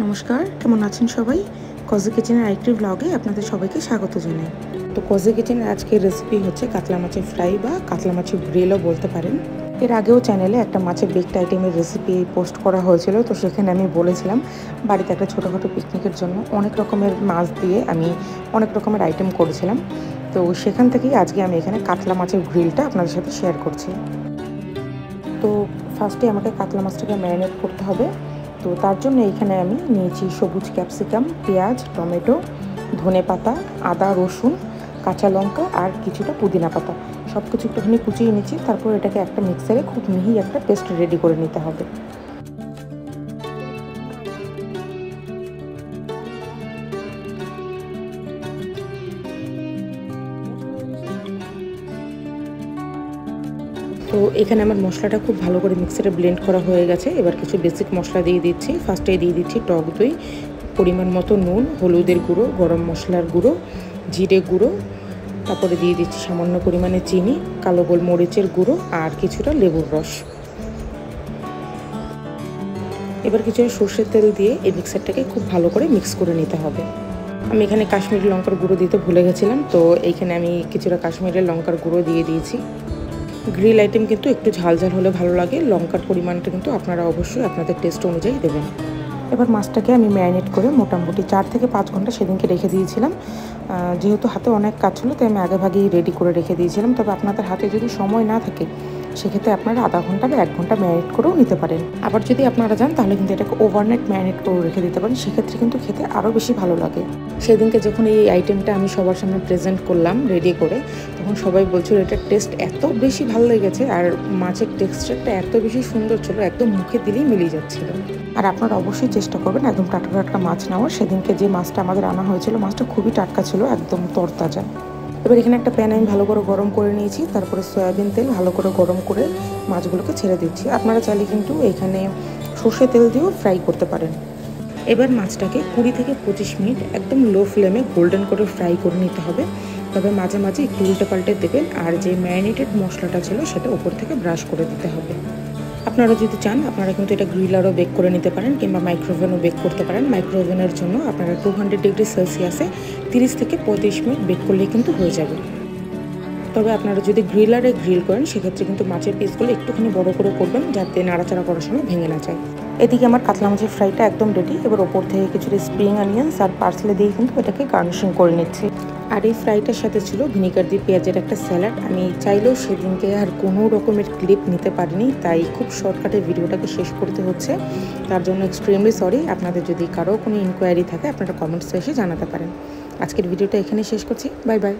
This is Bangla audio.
নমস্কার, কেমন আছেন সবাই? কজি কিচেনের আরেকটি ব্লগে আপনাদের সবাইকে স্বাগত জানাই। তো কজি কিচেনের আজকের রেসিপি হচ্ছে কাতলা মাছের ফ্রাই বা কাতলা মাছের গ্রিলও বলতে পারেন। এর আগেও চ্যানেলে একটা মাছের বেকড আইটেমের রেসিপি পোস্ট করা হয়েছিল। তো সেখানে আমি বলেছিলাম বাড়িতে একটা ছোটোখাটো পিকনিকের জন্য অনেক রকমের মাছ দিয়ে আমি অনেক রকমের আইটেম করেছিলাম। তো সেখান থেকেই আজকে আমি এখানে কাতলা মাছের গ্রিলটা আপনাদের সাথে শেয়ার করছি। তো ফার্স্টে আমাকে কাতলা মাছটাকে ম্যারিনেট করতে হবে। তো তার জন্য এইখানে আমি নিয়েছি সবুজ ক্যাপসিকাম, পেঁয়াজ, টমেটো, ধনেপাতা, আদা, রসুন, কাঁচা লঙ্কা আর কিছুটা পুদিনা পাতা। সব কিছু একটুখানি কুচিয়ে নিচ্ছি। তারপর এটাকে একটা মিক্সারে খুব মিহি একটা পেস্ট রেডি করে নিতে হবে। তো এখানে আমার মশলাটা খুব ভালো করে মিক্সারে ব্লেন্ড করা হয়ে গেছে। এবার কিছু বেসিক মশলা দিয়ে দিচ্ছি। ফার্স্টে দিয়ে দিচ্ছি টক দই, পরিমাণ মতো নুন, হলুদের গুঁড়ো, গরম মশলার গুঁড়ো, জিরে গুঁড়ো, তারপরে দিয়ে দিচ্ছি সামান্য পরিমাণে চিনি, কালো গোলমরিচের গুঁড়ো আর কিছুটা লেবুর রস। এবার কিছুটা সর্ষের তেল দিয়ে এই মিক্সারটাকে খুব ভালো করে মিক্স করে নিতে হবে। আমি এখানে কাশ্মীরি লঙ্কার গুঁড়ো দিতে ভুলে গেছিলাম, তো এইখানে আমি কিছুটা কাশ্মীরি লঙ্কার গুঁড়ো দিয়ে দিয়েছি। গ্রিল আইটেম কিন্তু একটু ঝাল ঝাল হলে ভালো লাগে। লঙ্কার পরিমাণটা কিন্তু আপনারা অবশ্যই আপনাদের টেস্ট অনুযায়ী দেবেন। এবার মাছটাকে আমি ম্যারিনেট করে মোটামুটি 4 থেকে 5 ঘন্টা সেদিনকে রেখে দিয়েছিলাম। যেহেতু হাতে অনেক কাজ ছিল তাই আমি আগেভাগেই রেডি করে রেখে দিয়েছিলাম। তবে আপনাদের হাতে যদি সময় না থাকে সেক্ষেত্রে আপনারা আধা ঘন্টা বা 1 ঘন্টা ম্যারিনেট করেও নিতে পারেন। আবার যদি আপনারা চান তাহলে কিন্তু এটাকে ওভারনাইট ম্যারিনেট করে রেখে দিতে পারেন। সেক্ষেত্রে কিন্তু খেতে আরও বেশি ভালো লাগে। সেদিনকে যখন এই আইটেমটা আমি সবার সামনে প্রেজেন্ট করলাম রেডি করে, তখন সবাই বলছিল এটার টেস্ট এত বেশি ভালো লেগেছে আর মাছের টেক্সচারটা এত বেশি সুন্দর ছিল, একদম মুখে দিলেই মিলিয়ে যাচ্ছিল। আর আপনারা অবশ্যই চেষ্টা করবেন একদম টাটকা টাটকা মাছ নেওয়ার। সেদিনকে যে মাছটা আমাদের আনা হয়েছিল মাছটা খুবই টাটকা ছিল, একদম তরতাজা। এবার এখানে একটা প্যান আমি ভালো করে গরম করে নিয়েছি। তারপরে সয়াবিন তেল ভালো করে গরম করে মাছগুলোকে ছেড়ে দিচ্ছি। আপনারা চাইলে কিন্তু এখানে সর্ষে তেল দিয়েও ফ্রাই করতে পারেন। এবার মাছটাকে 20 থেকে 25 মিনিট একদম লো ফ্লেমে গোল্ডেন করে ফ্রাই করে নিতে হবে। তবে মাঝে মাঝে একটু উল্টে পাল্টে দেবেন আর যে ম্যারিনেটেড মশলাটা ছিল সেটা উপর থেকে ব্রাশ করে দিতে হবে। আপনারা যদি চান আপনারা কিন্তু এটা গ্রিলারও বেক করে নিতে পারেন কিংবা মাইক্রোওভেনও বেক করতে পারেন। মাইক্রোওভেনের জন্য আপনারা 200 ডিগ্রি সেলসিয়াসে 30 থেকে 35 মিনিট বেক করলেই কিন্তু হয়ে যাবে। তবে আপনারা যদি গ্রিলারে গ্রিল করেন সেক্ষেত্রে কিন্তু মাছের পিসগুলো একটুখানি বড় করে করবেন যাতে নাড়াচাড়া করার সময় ভেঙে না যায়। এদিকে আমার কাতলা মাছের ফ্রাইটা একদম রেডি। এবার ওপর থেকে কিছুটা স্প্রিং অনিয়ন্স আর পার্সলে দিয়ে কিন্তু এটাকে গার্নিশিং করে নিচ্ছি। আর এই ফ্রাইটার সাথে ছিল ভিনিগার দিয়ে পেঁয়াজের একটা স্যালাড। আমি চাইলেও সেদিনকে আর কোনো রকমের ক্লিপ নিতে পারিনি, তাই খুব শর্টকাটে ভিডিওটাকে শেষ করতে হচ্ছে। তার জন্য এক্সট্রিমলি সরি। আপনাদের যদি কারো কোনো ইনকোয়ারি থাকে আপনারা কমেন্টসে এসে জানাতে পারেন। আজকের ভিডিওটা এখানেই শেষ করছি। Bye bye.